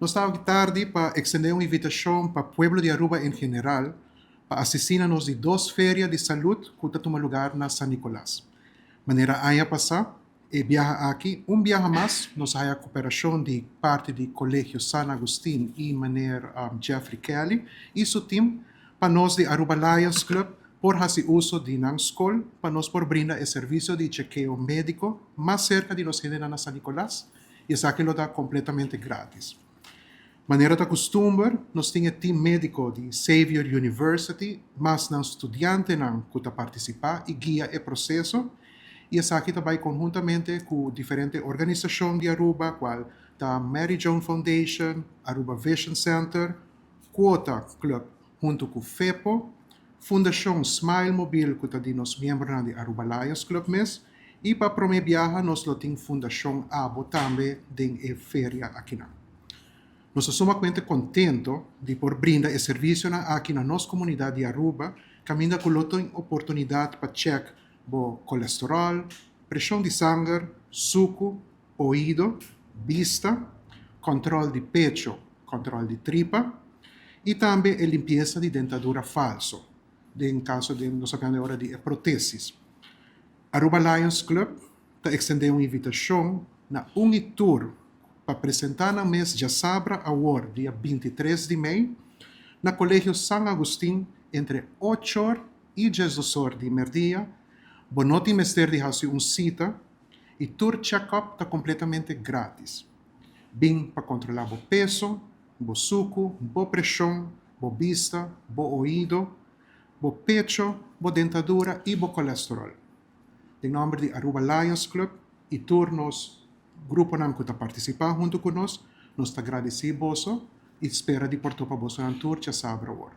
Nós estamos tarde para extender uma invitação para o povo de Aruba em geral para assistir-nos de duas férias de saúde que estão lugar na San Nicolás. Maneira a passar e viaja aqui, viaje mais, nós há a cooperação de parte do Colégio San Agustín e maneira Jeffrey Kelly e seu time para nós de Aruba Lions Club por fazer uso de na escola para nós por brindar o serviço de chequeo médico mais cerca de nós na San Nicolás e essa que lo dá completamente grátis. Maneira da costume, nós temos time médico de Xavier University, mas não estudante não que participar e guia o processo. E essa aqui também conjuntamente com diferentes organizações de Aruba, qual da Mary Joan Foundation, Aruba Vision Center, Quota Club junto com FEPO, Fundação Smile Mobile, que está de nós membros de Aruba Lions Club mes, e para promover viaja, nós temos Fundação ABO também de feria aqui na. Nós estamos muito contentos de por brindar esse serviço aqui na nossa comunidade de Aruba, caminha com outra oportunidade para check o colesterol, pressão de sangue, suco, ouído, vista, controle de pecho, controle de tripa e também a limpeza de dentadura falso, em caso de nós sabemos agora de próteses. Aruba Lions Club está extendendo uma invitação na Unitour para apresentar no mês de Sabra Award, dia 23 de maio, no Colégio San Agustín, entre 8 horas e 10 horas de meio-dia. Bonoti Mester de fazer uma cita e tour check-up está completamente grátis. Bem para controlar o peso, o suco, a pressão, a vista, o ouído, o pecho, a dentadura e o colesterol. Em nome de Aruba Lions Club e turnos grupo que está participando junto conosco, nós agradecemos e espera de portar para você na tour de Sabra Award.